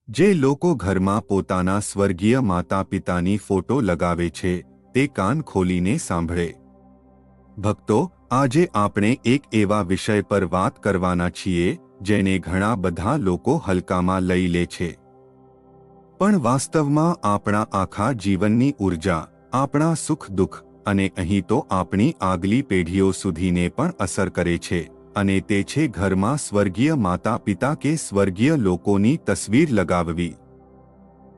જે લોકો ઘરમાં પોતાના સ્વર્ગીય માતા પિતાની ફોટો લગાવે છે તે કાન ખોલીને સાંભળે. ભક્તો, આજે આપણે એક એવા વિષય પર વાત કરવાના છીએ જેને ઘણા બધા લોકો હલકામાં લઈ લે છે, પણ વાસ્તવમાં આપણા આખા જીવનની ઊર્જા, આપણા સુખ દુઃખ અને અહીં તો આપણી આગલી પેઢીઓ સુધીને પણ અસર કરે છે, અને તે છે ઘરમાં સ્વર્ગીય માતા પિતા કે સ્વર્ગીય લોકોની તસવીર લગાવવી.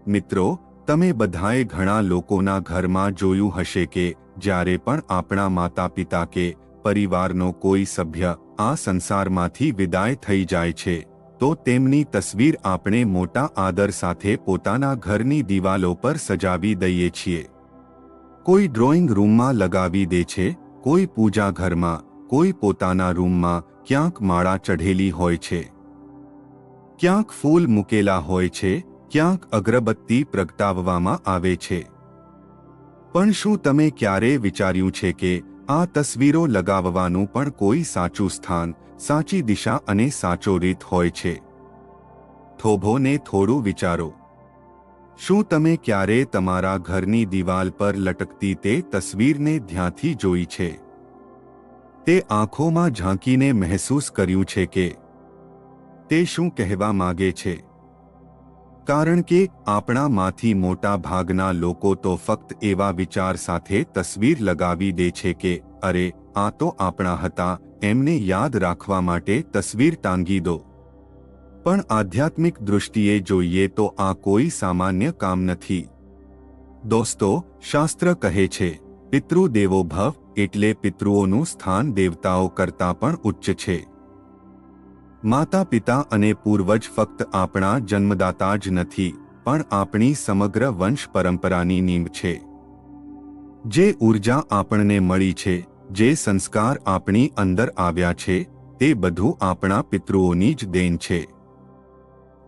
મિત્રો, તમે બધાએ ઘણા લોકોના ઘરમાં જોયું હશે કે જ્યારે પણ આપણા માતા પિતા કે પરિવારનો કોઈ સભ્ય આ સંસારમાંથી વિદાય થઈ જાય છે તો તેમની તસવીર આપણે મોટા આદર સાથે પોતાના ઘરની દિવાલો પર સજાવી દઈએ છીએ. કોઈ ડ્રોઈંગ રૂમમાં લગાવી દે છે, કોઈ પૂજા ઘરમાં, કોઈ પોતાના રૂમમાં. ક્યાંક માળા ચઢેલી હોય છે, ક્યાંક ફૂલ મૂકેલા હોય છે, ક્યાંક અગરબત્તી પ્રગટાવવામાં આવે છે. પણ શું તમે ક્યારેય વિચાર્યું છે કે આ તસવીરો લગાવવાનું પણ કોઈ સાચું સ્થાન, સાચી દિશા અને સાચો રીત હોય છે? થોભોને થોડું વિચારો. શું તમે ક્યારેય તમારા ઘરની દિવાલ પર લટકતી તે તસવીરને ધ્યાનથી જોઈ છે? તે આંખોમાં ઝાંકીને મહેસૂસ કર્યું છે કે તે શું કહેવા માગે છે? કારણ કે આપણામાંથી મોટા ભાગના લોકો તો ફક્ત એવા વિચાર સાથે તસવીર લગાવી દે છે કે અરે, આ તો આપણા હતા, એમને યાદ રાખવા માટે તસવીર ટાંગી દો. પણ આધ્યાત્મિક દૃષ્ટિએ જોઈએ તો આ કોઈ સામાન્ય કામ નથી. દોસ્તો, શાસ્ત્ર કહે છે, પિતૃ દેવો ભવ, એટલે પિતૃઓનું સ્થાન દેવતાઓ કરતાં પણ ઉચ્ચ છે. માતા પિતા અને પૂર્વજ ફક્ત આપણા જન્મદાતા જ નથી, પણ આપણી સમગ્ર વંશ પરંપરાની નીંવ છે. જે ઊર્જા આપણને મળી છે, જે સંસ્કાર આપણી અંદર આવ્યા છે, તે બધું આપણા પિતૃઓની જ દેન છે.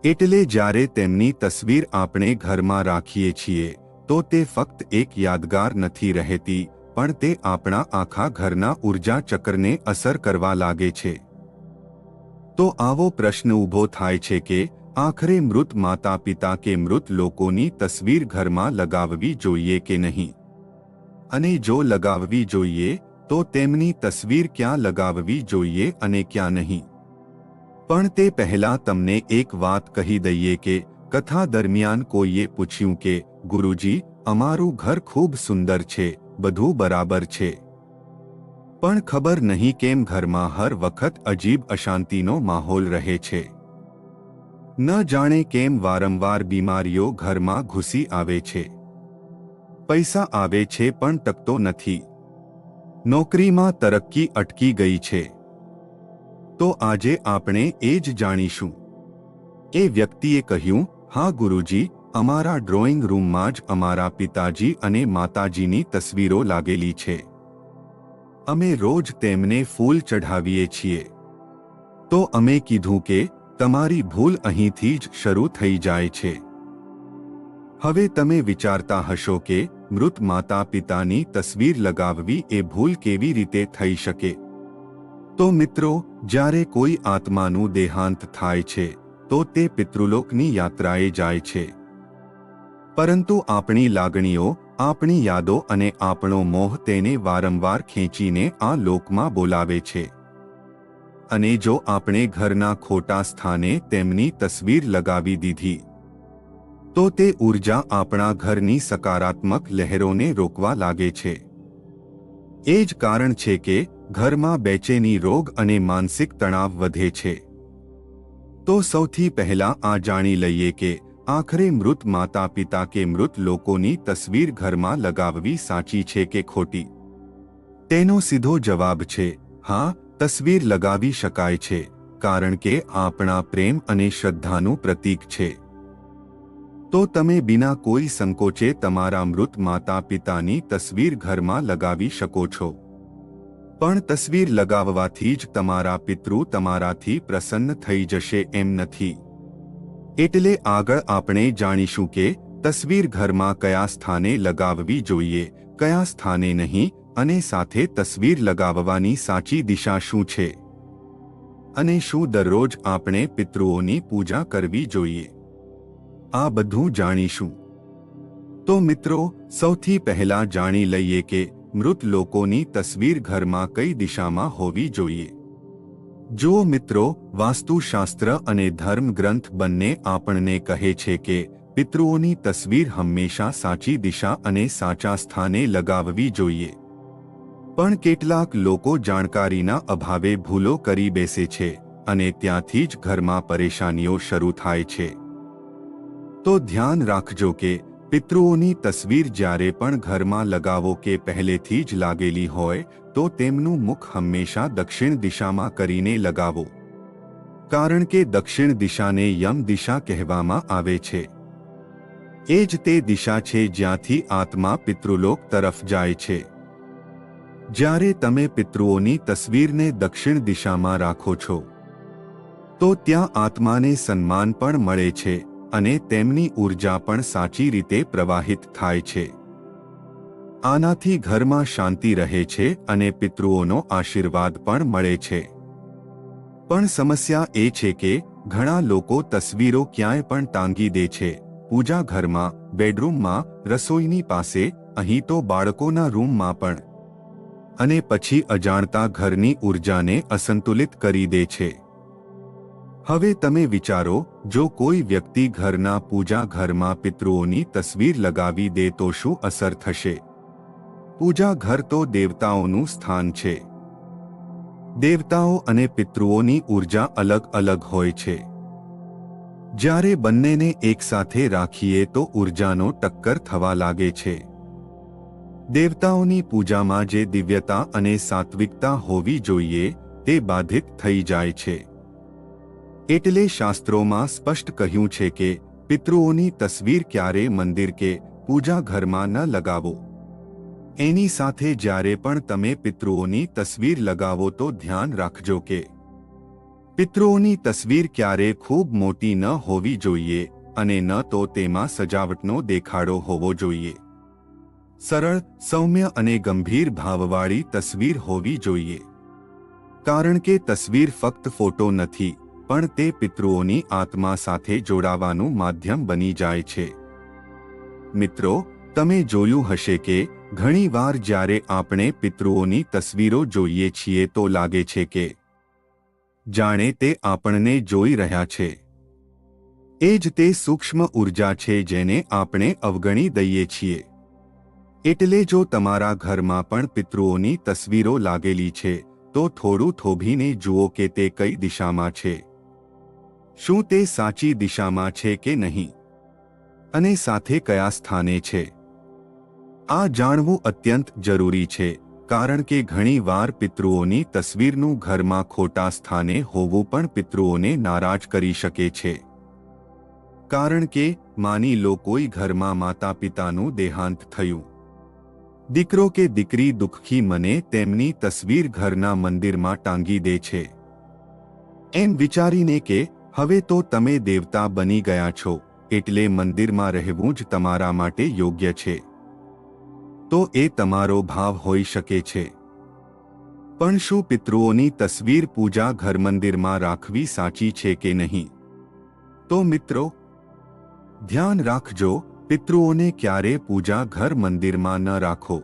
એટલે જ્યારે તેમની તસવીર આપણે ઘરમાં રાખીએ છીએ તો તે ફક્ત એક યાદગાર નથી રહેતી, પણ તે આપણા આખા ઘરના ઊર્જા ચક્રને અસર કરવા લાગે છે. તો આવો પ્રશ્ન ઊભો થાય છે કે આખરે મૃત માતા પિતા કે મૃત લોકોની તસવીર ઘરમાં લગાવવી જોઈએ કે નહીં? અને જો લગાવવી જોઈએ તો તેમની તસવીર ક્યાં લગાવવી જોઈએ અને ક્યાં નહીં? પણ તે પહેલા તમને એક વાત કહી દઈએ કે કથા દરમિયાન કોઈએ પૂછ્યું કે ગુરુજી, અમારું ઘર ખૂબ સુંદર છે, બધું બરાબર છે, પણ ખબર નહીં કેમ ઘરમાં હર વખત અજીબ અશાંતિનો માહોલ રહે છે. ન જાણે કેમ વારંવાર બીમારીઓ ઘરમાં ઘૂસી આવે છે. પૈસા આવે છે પણ ટકતો નથી. નોકરીમાં તરક્કી અટકી ગઈ છે. તો આજે આપણે એ જ જાણીશું. એ વ્યક્તિએ કહ્યું, હા ગુરુજી, અમારા ડ્રોઈંગ રૂમમાં જ અમારા પિતાજી અને માતાજીની તસવીરો લાગેલી છે. અમે રોજ તેમને ફૂલ ચઢાવીએ છીએ. તો અમે કીધું કે તમારી ભૂલ અહીંથી જ શરૂ થઈ જાય છે. હવે તમે વિચારતા હશો કે મૃત માતા પિતાની તસવીર લગાવવી એ ભૂલ કેવી રીતે થઈ શકે? તો મિત્રો, જ્યારે કોઈ આત્માનું દેહાંત થાય છે તો તે પિતૃલોકની યાત્રાએ જાય છે. પરંતુ આપણી લાગણીઓ, આપણી યાદો અને આપણો મોહ તેને વારંવાર ખેંચીને આ લોકમાં બોલાવે છે. અને જો આપણે ઘરના ખોટા સ્થાને તેમની તસવીર લગાવી દીધી તો તે ઊર્જા આપણા ઘરની સકારાત્મક લહેરોને રોકવા લાગે છે. એ જ કારણ છે કે ઘરમાં બેચેની, રોગ અને માનસિક તણાવ વધે છે. તો સૌથી પહેલા આ જાણી લઈએ કે આખરે મૃત માતા પિતા કે મૃત લોકોની તસવીર ઘરમાં લગાવવી સાચી છે કે ખોટી? તેનો સીધો જવાબ છે હા, તસવીર લગાવી શકાય છે, કારણ કે આપણા પ્રેમ અને શ્રદ્ધાનું પ્રતીક છે. તો તમે બિના કોઈ સંકોચે તમારા મૃત માતા પિતાની તસવીર ઘરમાં લગાવી શકો છો. પણ તસવીર લગાવવાથી જ તમારા પિતૃ તમારાથી પ્રસન્ન થઈ જશે એમ નથી. એટલે આગળ આપણે જાણીશું કે તસવીર ઘરમાં કયા સ્થાને લગાવવી જોઈએ, કયા સ્થાને નહીં, અને સાથે તસવીર લગાવવાની સાચી દિશા શું છે, અને શું દરરોજ આપણે પિતૃઓની પૂજા કરવી જોઈએ. આ બધું જાણીશું. તો મિત્રો, સૌથી પહેલા જાણી લઈએ કે મૃત લોકોની તસવીર ઘરમાં કઈ દિશામાં હોવી જોઈએ. જો મિત્રો, વાસ્તુશાસ્ત્ર અને ધર્મ ગ્રંથ બંને આપણને કહે છે કે પિતૃઓની તસવીર હંમેશા સાચી દિશા અને સાચા સ્થાને લગાવવી જોઈએ. પણ કેટલાક લોકો જાણકારીના અભાવે ભૂલો કરી બેસે છે અને ત્યાંથી જ ઘરમાં પરેશાનીઓ શરૂ થાય છે. તો ધ્યાન રાખજો કે પિતૃઓની તસવીર જ્યારે પણ ઘરમાં લગાવો કે પહેલેથી જ લાગેલી હોય તો તેમનું મુખ હંમેશા દક્ષિણ દિશામાં કરીને લગાવો. કારણ કે દક્ષિણ દિશાને યમ દિશા કહેવામાં આવે છે. એ જ તે દિશા છે જ્યાંથી આત્મા પિતૃલોક તરફ જાય છે. જ્યારે તમે પિતૃઓની તસવીરને દક્ષિણ દિશામાં રાખો છો તો ત્યાં આત્માને સન્માન પણ મળે છે અને તેમની ઊર્જા પણ સાચી રીતે પ્રવાહિત થાય છે. આનાથી ઘરમાં શાંતિ રહે છે અને પિતૃઓનો આશીર્વાદ પણ મળે છે. પણ સમસ્યા એ છે કે ઘણા લોકો તસવીરો ક્યાંય પણ ટાંગી દે છે, પૂજા ઘરમાં, બેડરૂમમાં, રસોઈની પાસે, અહીં તો બાળકોના રૂમમાં પણ, અને પછી અજાણતા ઘરની ઊર્જાને અસંતુલિત કરી દે છે. હવે તમે વિચારો, જો કોઈ વ્યક્તિ ઘરના પૂજા ઘરમાં પિતૃઓની તસવીર લગાવી દે તો શું અસર થશે? પૂજા ઘર તો દેવતાઓનું સ્થાન છે. દેવતાઓ અને પિતૃઓની ઊર્જા અલગ અલગ હોય છે. જ્યારે બંનેને એકસાથે રાખીએ તો ઊર્જાનો ટક્કર થવા લાગે છે. દેવતાઓની પૂજામાં જે દિવ્યતા અને સાત્વિકતા હોવી જોઈએ તે બાધિત થઈ જાય છે. એટલે શાસ્ત્રોમાં સ્પષ્ટ કહ્યું છે કે પિતૃઓની તસવીર ક્યારે મંદિર કે પૂજા ઘરમાં ન લગાવો. એની સાથે જ્યારે પણ તમે પિતૃઓની તસવીર લગાવો તો ધ્યાન રાખજો કે પિતૃઓની તસવીર ક્યારે ખૂબ મોટી ન હોવી જોઈએ અને ન તો તેમાં સજાવટનો દેખાડો હોવો જોઈએ. સરળ, સૌમ્ય અને ગંભીર ભાવવાળી તસવીર હોવી જોઈએ. કારણ કે તસવીર ફક્ત ફોટો નથી, પણ તે પિતૃઓની આત્મા સાથે જોડાવાનું માધ્યમ બની જાય છે. મિત્રો, તમે જોયું હશે કે ઘણીવાર જ્યારે આપણે પિતૃઓની તસવીરો જોઈએ છીએ તો લાગે છે કે જાણે તે આપણને જોઈ રહ્યા છે. એ જ તે સૂક્ષ્મ ઊર્જા છે જેને આપણે અવગણી દઈએ છીએ. એટલે જો તમારા ઘરમાં પણ પિતૃઓની તસવીરો લાગેલી છે તો થોડું થોભીને જુઓ કે તે કઈ દિશામાં છે. શું તે સાચી દિશામાં છે કે નહીં? અને સાથે કયા સ્થાને છે? આ જાણવું અત્યંત જરૂરી છે, કારણ કે ઘણીવાર પિતૃઓની તસવીરનું ઘરમાં ખોટા સ્થાને હોવું પણ પિતૃઓને નારાજ કરી શકે છે. કારણ કે માની લો કોઈ ઘરમાં માતા પિતાનું દેહાંત થયું. દીકરો કે દીકરી દુઃખી મને તેમની તસવીર ઘરના મંદિરમાં ટાંગી દે છે, એમ વિચારીને કે હવે તો તમે દેવતા બની ગયા છો એટલે મંદિરમાં રહેવું જ તમારા માટે યોગ્ય છે. તો એ તમારો ભાવ હોઈ શકે છે. પણ શું પિતૃઓની તસવીર પૂજા ઘર મંદિરમાં રાખવી સાચી છે કે નહીં? તો મિત્રો, ધ્યાન રાખજો, પિતૃઓને ક્યારે પૂજા ઘર મંદિરમાં ન રાખો.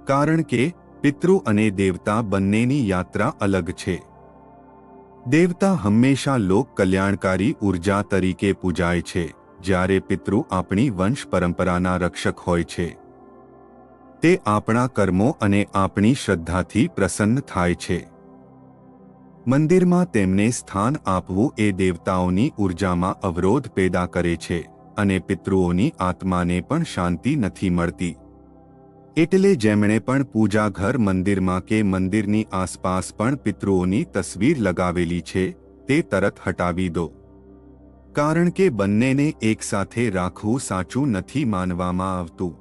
કારણ કે પિતૃ અને દેવતા બંનેની યાત્રા અલગ છે. દેવતા હંમેશા લોક કલ્યાણકારી ઊર્જા તરીકે પૂજાય છે, જ્યારે પિતૃ આપણી વંશ પરંપરાના રક્ષક હોય છે. તે આપણા કર્મો અને આપણી શ્રદ્ધાથી પ્રસન્ન થાય છે. મંદિરમાં તેમને સ્થાન આપવું એ દેવતાઓની ઊર્જામાં અવરોધ પેદા કરે છે અને પિતૃઓની આત્માને પણ શાંતિ નથી મળતી. એટલે જેમણે પણ પૂજા ઘર મંદિરમાં કે મંદિરની આસપાસ પણ પિતૃઓની તસવીર લગાવેલી છે તે તરત હટાવી દો. કારણ કે બંનેને એકસાથે રાખવું સાચું નથી માનવામાં આવતું.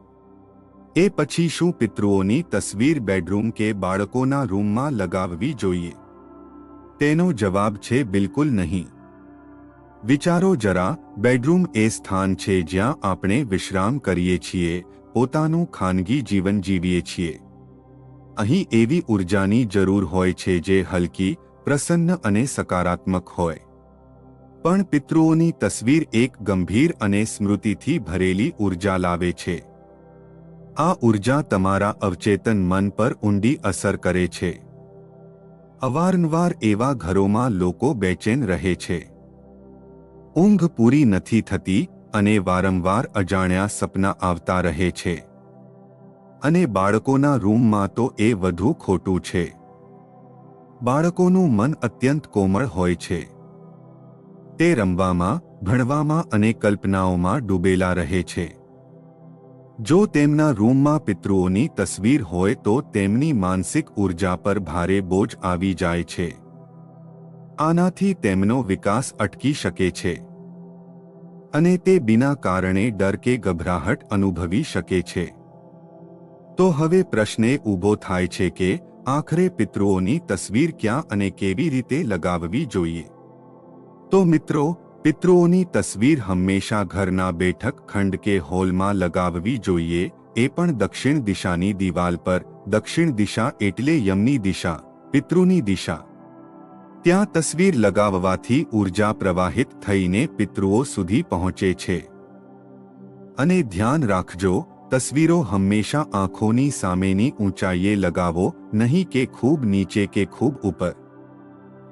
એ પછી શું પિતૃઓની તસવીર બેડરૂમ કે બાળકોના રૂમમાં લગાવવી જોઈએ? તેનો જવાબ છે બિલકુલ નહીં. વિચારો જરા, બેડરૂમ એ સ્થાન છે જ્યાં આપણે વિશ્રામ કરીએ છીએ, પોતાનું ખાનગી જીવન જીવીએ છીએ. અહીં એવી ઊર્જાની જરૂર હોય છે જે હલકી, પ્રસન્ન અને સકારાત્મક હોય. પણ પિતૃઓની તસવીર એક ગંભીર અને સ્મૃતિથી ભરેલી ઉર્જા લાવે છે. આ ઉર્જા તમારા અવચેતન મન પર ઊંડી અસર કરે છે. અવારનવાર એવા ઘરોમાં લોકો બેચેન રહે છે. ઊંઘ પૂરી નથી થતી અને વારંવાર અજાણ્યા સપના આવતા રહે છે. અને બાળકોના રૂમમાં તો એ વધુ ખોટું છે. બાળકોનું મન અત્યંત કોમળ હોય છે. તે રમવામાં, ભણવામાં અને કલ્પનાઓમાં ડૂબેલા રહે છે. જો તેમના રૂમમાં પિતૃઓની તસવીર હોય તો તેમની માનસિક ઉર્જા પર ભારે બોજ આવી જાય છે. આનાથી તેમનો વિકાસ અટકી શકે છે અને તે બિના કારણે ડર કે ગભરાહટ અનુભવી શકે છે. તો હવે પ્રશ્ન ઊભો થાય છે કે આખરે પિતૃઓની તસવીર ક્યાં અને કેવી રીતે લગાવવી જોઈએ? તો મિત્રો, પિતૃઓની તસવીર હંમેશા ઘરના બેઠક ખંડ કે હોલમાં લગાવવી જોઈએ, એ પણ દક્ષિણ દિશાની દિવાલ પર. દક્ષિણ દિશા એટલે યમની દિશા, પિતૃની દિશા. ત્યાં તસવીર લગાવવાથી ઉર્જા પ્રવાહિત થઈને પિતૃઓ સુધી પહોંચે છે. અને ધ્યાન રાખજો, તસવીરો હંમેશા આંખોની સામેની ઊંચાઈએ લગાવો, નહીં કે ખૂબ નીચે કે ખૂબ ઉપર.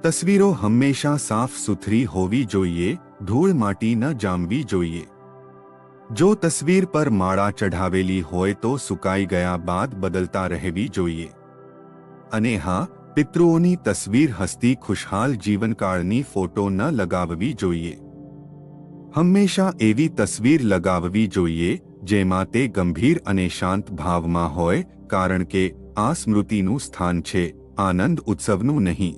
તસવીરો હંમેશા સાફ સુથરી હોવી જોઈએ, ધૂળ માટી ન જામવી જોઈએ. જો તસવીર પર માળા ચઢાવેલી હોય તો સુકાઈ ગયા બાદ બદલતા રહેવી જોઈએ. અને હા, પિતૃઓની તસવીર હસતી ખુશહાલ જીવનકાળની ફોટો ન લગાવવી જોઈએ. હંમેશા એવી તસવીર લગાવવી જોઈએ જેમાં તે ગંભીર અને શાંત ભાવમાં હોય, કારણ કે આ સ્મૃતિનું સ્થાન છે, આનંદ ઉત્સવનું નહીં.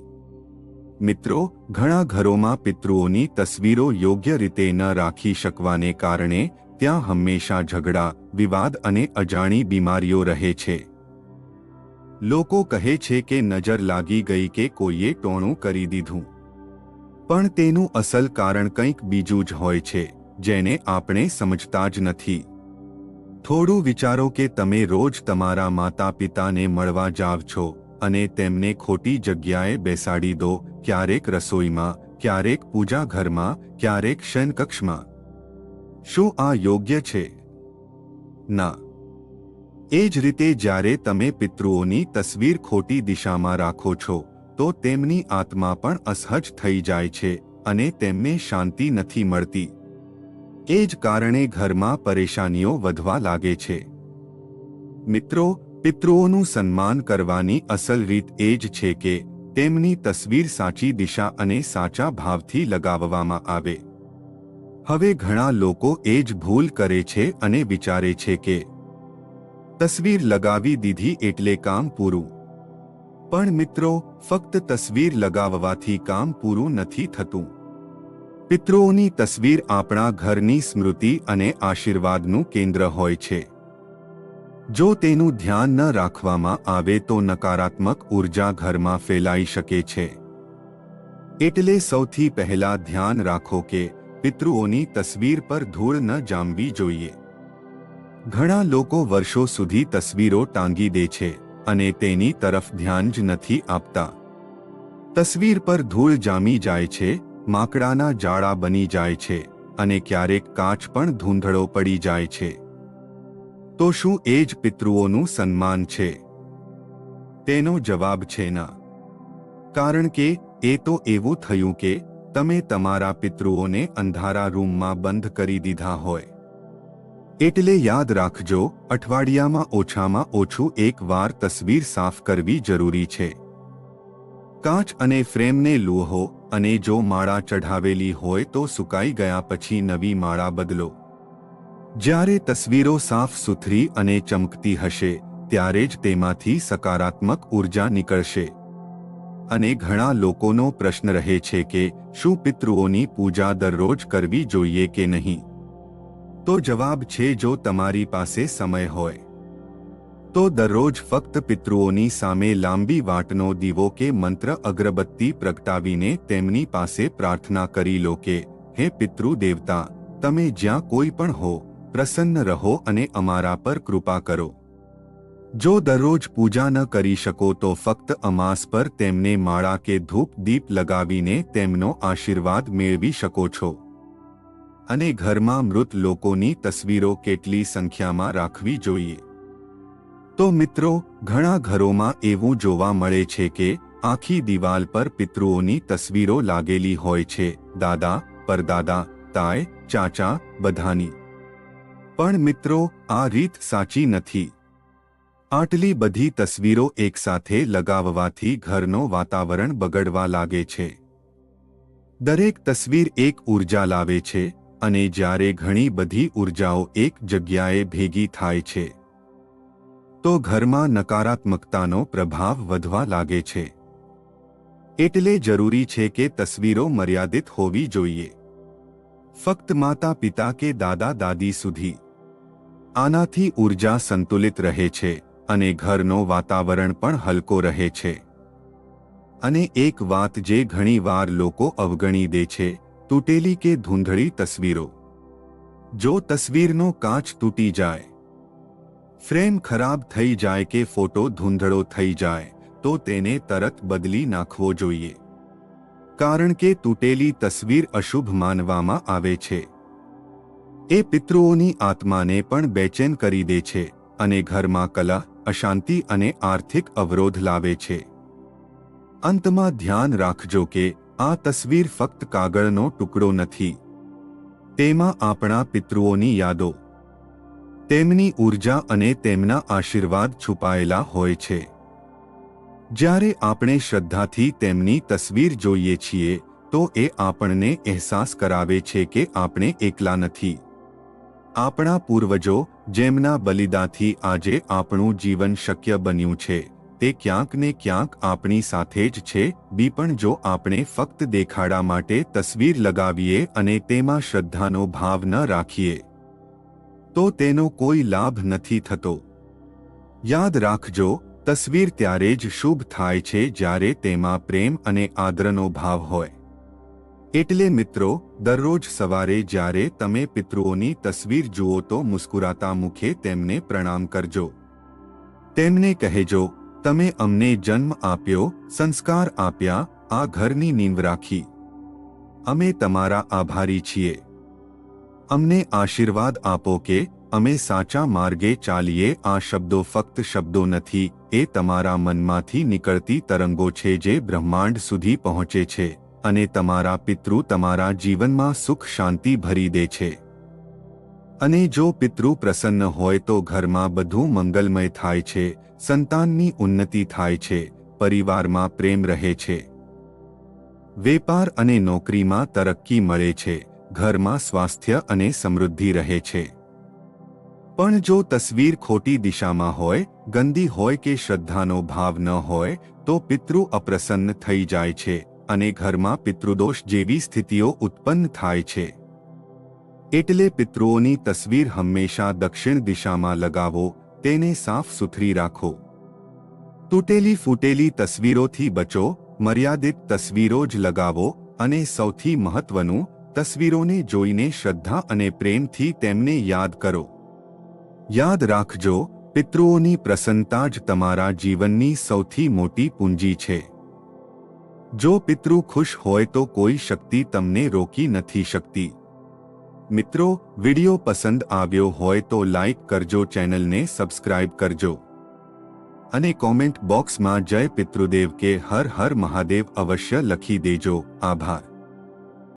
મિત્રો, ઘણા ઘરોમાં પિતૃઓની તસવીરો યોગ્ય રીતે ન રાખી શકવાને કારણે ત્યાં હંમેશા ઝઘડા, વિવાદ અને અજાણી બીમારીઓ રહે છે. લોકો કહે છે કે નજર લાગી ગઈ કે કોઈએ ટોણું કરી દીધું. પણ તેનું અસલ કારણ કંઈક બીજું જ હોય છે, જેને આપણે સમજતા જ નથી. થોડું વિચારો કે તમે રોજ તમારા માતા પિતાને મળવા જાવ છો અને તેમને ખોટી જગ્યાએ બેસાડી દો, ક્યારેક રસોઈમાં, ક્યારેક પૂજા ઘરમાં, ક્યારેક શયનકક્ષમાં. શું આ યોગ્ય છે? ના. એ જ રીતે જ્યારે તમે પિતૃઓની તસવીર ખોટી દિશામાં રાખો છો તો તેમની આત્મા પણ અસહજ થઈ જાય છે અને તેમને શાંતિ નથી મળતી. એ જ કારણે ઘરમાં પરેશાનીઓ વધવા લાગે છે. મિત્રો, પિતૃઓનું સન્માન કરવાની અસલ રીત એ જ છે કે તેમની તસવીર સાચી દિશા અને સાચા ભાવથી લગાવવામાં આવે. હવે ઘણા લોકો એ જ ભૂલ કરે છે અને વિચારે છે કે તસવીર લગાવી દીધી એટલે કામ પૂરું. પણ મિત્રો, ફક્ત તસવીર લગાવવાથી કામ પૂરું નથી થતું. પિતૃઓની તસવીર આપણા ઘરની સ્મૃતિ અને આશીર્વાદનું કેન્દ્ર હોય છે. જો તેનું ધ્યાન ન રાખવામાં આવે તો નકારાત્મક ઉર્જા ઘરમાં ફેલાઈ શકે છે. એટલે સૌથી પહેલા ધ્યાન રાખો કે પિતૃઓની તસવીર પર ધૂળ ન જામવી જોઈએ. ઘણા લોકો વર્ષો સુધી તસવીરો ટાંગી દે છે અને તેની તરફ ધ્યાન જ નથી આપતા. તસવીર પર ધૂળ જામી જાય છે, માકડાના જાળા બની જાય છે અને ક્યારેક કાચ પણ ધૂંધળો પડી જાય છે. તો શું એ જ પિતૃઓનું સન્માન છે? તેનો જવાબ છે ના. કારણ કે એ તો એવું થયું કે તમે તમારા પિતૃઓને અંધારા રૂમમાં બંધ કરી દીધા હોય. એટલે યાદ રાખજો, અઠવાડિયામાં ઓછામાં ઓછું એક વાર તસવીર સાફ કરવી જરૂરી છે. કાચ અને ફ્રેમને લૂહો અને જો માળા ચઢાવેલી હોય તો સુકાઈ ગયા પછી નવી માળા બદલો. જ્યારે તસવીરો સાફ સુથરી અને ચમકતી હશે ત્યારે જ તેમાંથી સકારાત્મક ઉર્જા નીકળશે. અને ઘણા લોકોનો પ્રશ્ન રહે છે કે શું પિતૃઓની પૂજા દરરોજ કરવી જોઈએ કે નહીં? તો જવાબ છે, જો તમારી પાસે સમય હોય તો દરરોજ ફક્ત પિતૃઓની સામે લાંબી વાટનો દીવો કે મંત્ર અગરબત્તી પ્રગટાવીને તેમની પાસે પ્રાર્થના કરી લો કે હે પિતૃ દેવતા, તમે જ્યાં કોઈ પણ હો, પ્રસન્ન રહો અને અમારા પર કૃપા કરો. જો દરરોજ પૂજા ન કરી શકો તો ફક્ત અમાસ પર તેમને માળા કે ધૂપ દીપ લગાવીને તેમનો આશીર્વાદ મેળવી શકો છો. અને ઘરમાં મૃત લોકોની તસવીરો કેટલી સંખ્યામાં રાખવી જોઈએ? તો મિત્રો, ઘણા ઘરોમાં એવું જોવા મળે છે કે આખી દિવાલ પર પિતૃઓની તસવીરો લાગેલી હોય છે, દાદા, પરદાદા, તાય, ચાચા, બધાની. પણ મિત્રો, આ રીત સાચી નથી. આટલી બધી તસવીરો એકસાથે લગાવવાથી ઘરનો વાતાવરણ બગડવા લાગે છે. દરેક તસવીર એક ઊર્જા લાવે છે, અને જ્યારે ઘણી બધી ઊર્જાઓ એક જગ્યાએ ભેગી થાય છે તો ઘરમાં નકારાત્મકતાનો પ્રભાવ વધવા લાગે છે. એટલે જરૂરી છે કે તસવીરો મર્યાદિત હોવી જોઈએ. ફક્ત માતા પિતા કે દાદા દાદી સુધી. આનાથી ઊર્જા સંતુલિત રહે છે અને ઘરનો વાતાવરણ પણ હલકો રહે છે. અને એક વાત જે ઘણીવાર લોકો અવગણી દે છે, તૂટેલી કે ધૂંધળી તસવીરો. જો તસવીરનો કાચ તૂટી જાય, ફ્રેમ ખરાબ થઈ જાય કે ફોટો ધૂંધળો થઈ જાય તો તેને તરત બદલી નાખવો જોઈએ. કારણ કે તૂટેલી તસવીર અશુભ માનવામાં આવે છે. એ પિતૃઓની આત્માને પણ બેચેન કરી દે છે અને ઘરમાં કલહ, અશાંતિ અને આર્થિક અવરોધ લાવે છે. અંતમાં ધ્યાન રાખજો કે આ તસવીર ફક્ત કાગળનો ટુકડો નથી. તેમાં આપણા પિતૃઓની યાદો, તેમની ઊર્જા અને તેમના આશીર્વાદ છુપાયેલા હોય છે. જ્યારે આપણે શ્રદ્ધાથી તેમની તસવીર જોઈએ છીએ તો એ આપણને અહેસાસ કરાવે છે કે આપણે એકલા નથી. આપણા પૂર્વજો, જેમના બલિદાનથી આજે આપણું જીવન શક્ય બન્યું છે, તે ક્યાંક ને ક્યાંક આપણી સાથે જ છે. પણ જો આપણે ફક્ત દેખાડા માટે તસવીર લગાવીએ અને તેમાં શ્રદ્ધાનો ભાવ ન રાખીએ તો તેનો કોઈ લાભ નથી થતો. યાદ રાખજો, તસવીર ત્યારે જ શુભ થાય છે જ્યારે તેમાં પ્રેમ અને આદરનો ભાવ હોય. એટલે મિત્રો, દરરોજ સવારે જ્યારે તમે પિતૃઓની તસવીર જુઓ તો મુસ્કુરાતા મુખે તેમને પ્રણામ કરજો. તેમને કહેજો, તમે અમને જન્મ આપ્યો, સંસ્કાર આપ્યા, આ ઘરની નીંવ રાખી. અમે તમારા આભારી છીએ. અમને આશીર્વાદ આપો કે અમે સાચા માર્ગે ચાલીએ. આ શબ્દો ફક્ત શબ્દો નથી, એ તમારા મનમાંથી નીકળતી તરંગો છે જે બ્રહ્માંડ સુધી પહોંચે છે અને તમારા પિતૃ તમારા જીવનમાં સુખ શાંતિ ભરી દે છે. અને જો પિતૃ પ્રસન્ન હોય તો ઘરમાં બધું મંગલમય થાય છે, સંતાનની ઉન્નતિ થાય છે, પરિવારમાં પ્રેમ રહે છે, વેપાર અને નોકરીમાં તરક્કી મળે છે, ઘરમાં સ્વાસ્થ્ય અને સમૃદ્ધિ રહે છે. પણ જો તસવીર ખોટી દિશામાં હોય, ગંદી હોય કે શ્રદ્ધાનો ભાવ ન હોય તો પિતૃ અપ્રસન્ન થઈ જાય છે અને ઘરમાં પિતૃદોષ જેવી સ્થિતિઓ ઉત્પન્ન થાય છે. એટલે પિતૃઓની તસવીર હંમેશા દક્ષિણ દિશામાં લગાવો, તેને સાફ સુથરી રાખો. તૂટેલી ફૂટેલી તસવીરોથી બચો, મર્યાદિત તસવીરો જ લગાવો અને સૌથી મહત્વનું, તસવીરોને જોઈને શ્રદ્ધા અને પ્રેમથી તેમને યાદ કરો. યાદ રાખજો, પિતૃઓની પ્રસન્નતા જ તમારા જીવનની સૌથી મોટી પૂંજી છે. જો પિતૃ ખુશ હોય તો કોઈ શક્તિ તમને રોકી નથી શકતી. મિત્રો, વિડિયો પસંદ આવ્યો હોય તો લાઈક કરજો, ચેનલને સબસ્ક્રાઇબ કરજો અને કોમેન્ટ બોક્સમાં જય પિતૃદેવ કે હર હર મહાદેવ અવશ્ય લખી દેજો. આભાર.